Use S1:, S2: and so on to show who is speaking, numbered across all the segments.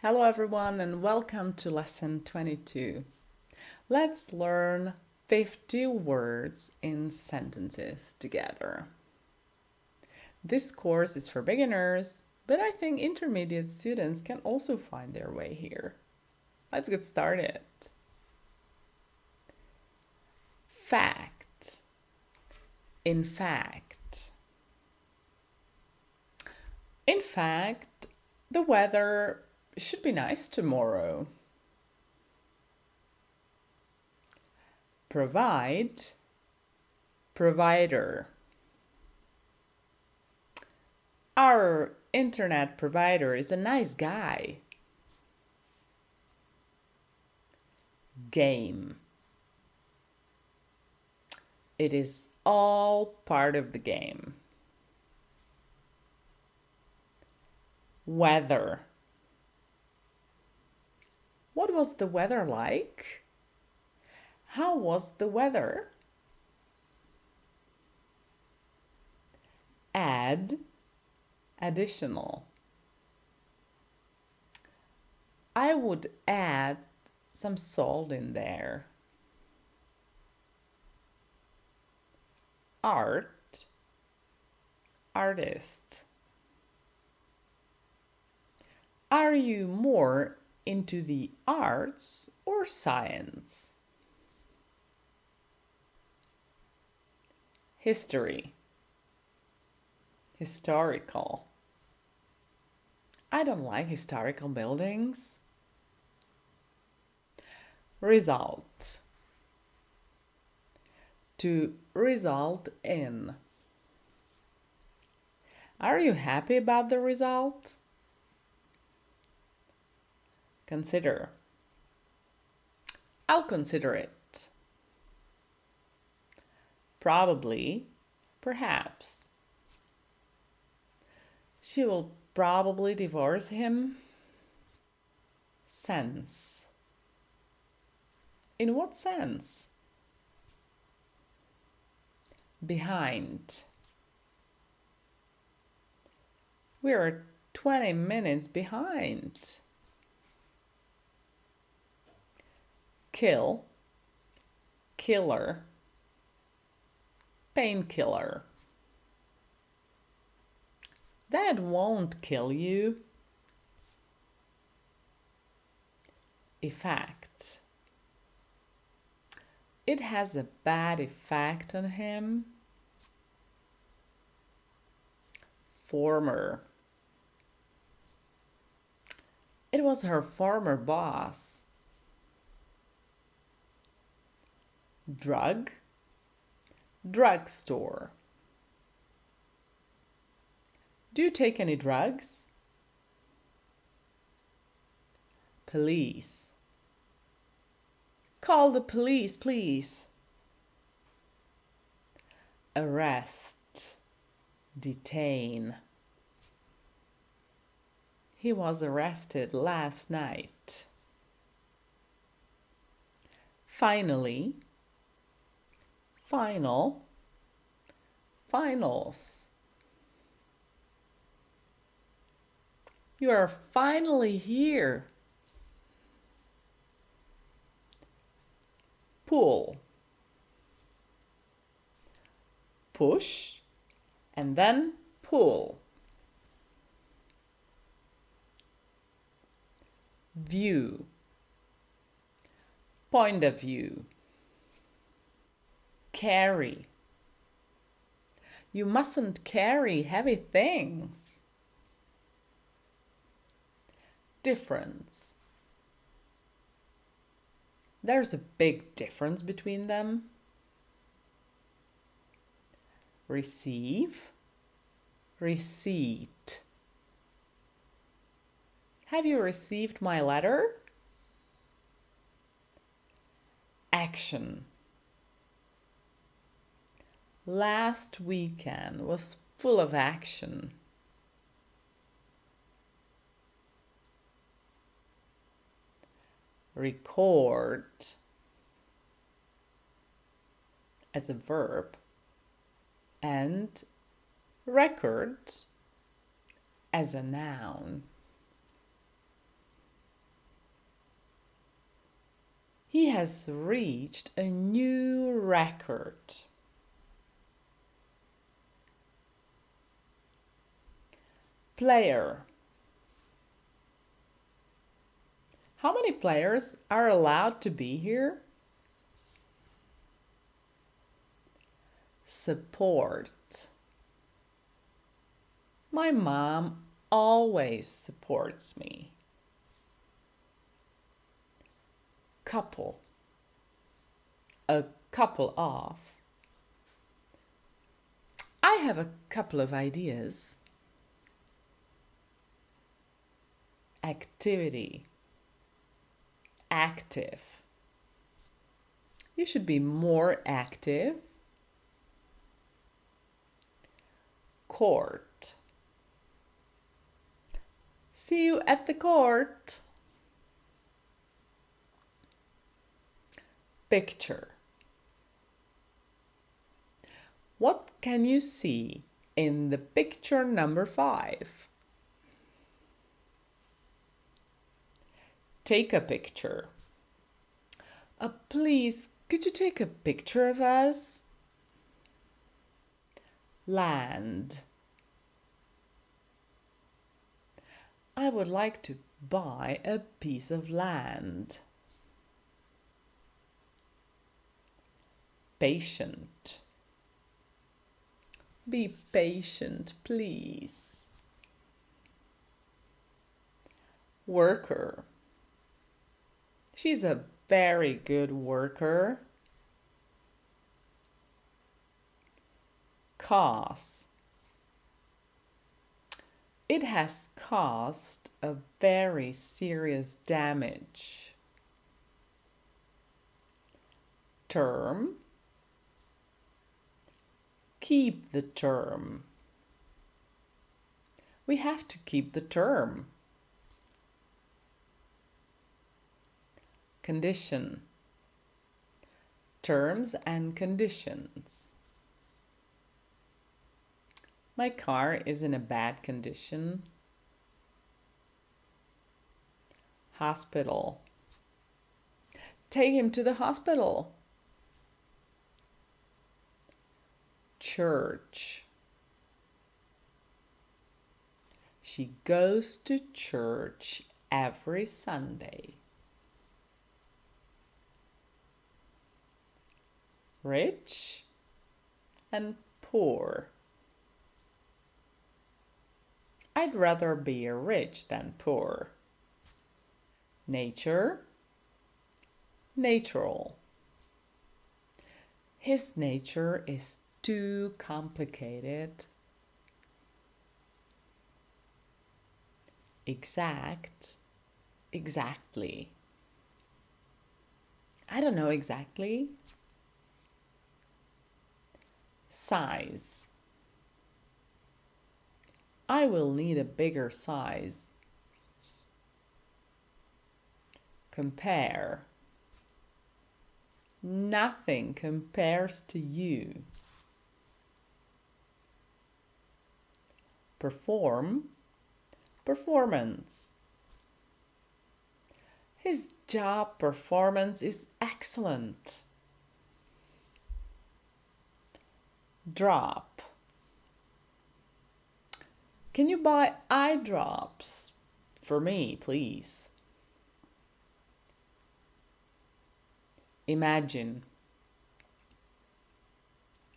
S1: Hello everyone and welcome to lesson 22. Let's learn 50 words in sentences together. This course is for beginners, but I think intermediate students can also find their way here. Let's get started. Fact. In fact. In fact, the weather should be nice tomorrow. Provide, provider. Our internet provider is a nice guy. Game. It is all part of the game. Weather. What was the weather like? How was the weather? Add, additional. I would add some salt in there. Art, artist. Are you more into the arts or science? History, historical. I don't like historical buildings. Result, to result in. Are you happy about the result? Consider. I'll consider it. Probably, perhaps. She will probably divorce him. Sense. In what sense? Behind. We are 20 minutes behind. Kill, killer, painkiller. That won't kill you. Effect. It has a bad effect on him. Former. It was her former boss. Drug, drugstore. Do you take any drugs? Police. Call the police, please. Arrest, detain. He was arrested last night. Finally, final, finals. You are finally here. Pull. Push and then pull. View. Point of view. Carry. You mustn't carry heavy things. Difference. There's a big difference between them. Receive, receipt. Have you received my letter? Action. Last weekend was full of action. Record as a verb and record as a noun. He has reached a new record. Player. How many players are allowed to be here? Support. My mom always supports me. Couple. A couple of. I have a couple of ideas. Activity. Active. You should be more active. Court. See you at the court. Picture. What can you see in the picture number 5? Take a picture. Please, could you take a picture of us? Land. I would like to buy a piece of land. Patient. Be patient, please. Worker. She's a very good worker. Cause. It has caused a very serious damage. Term. Keep the term. We have to keep the term. Condition. Terms and conditions. My car is in a bad condition. Hospital. Take him to the hospital. Church. She goes to church every Sunday. Rich and poor. I'd rather be rich than poor. Nature. Natural. His nature is too complicated. Exact. Exactly. I don't know exactly. Size. I will need a bigger size. Compare. Nothing compares to you. Perform. Performance. His job performance is excellent. Drop. Can you buy eye drops for me, please? Imagine.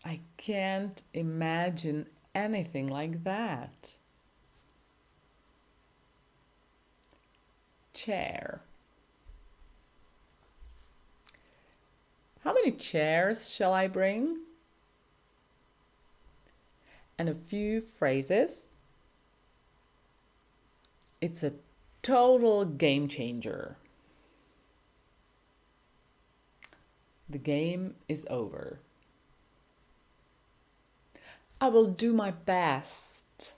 S1: I can't imagine anything like that. Chair. How many chairs shall I bring? And a few phrases. It's a total game changer. The game is over. I will do my best.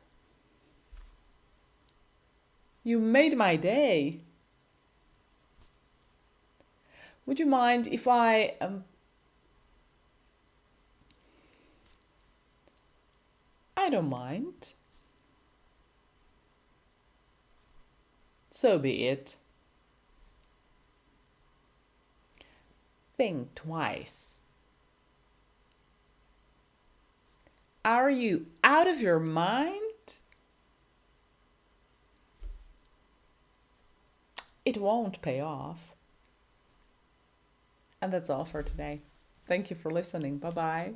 S1: You made my day. Would you mind if I don't mind. So be it. Think twice. Are you out of your mind? It won't pay off. And that's all for today. Thank you for listening. Bye-bye.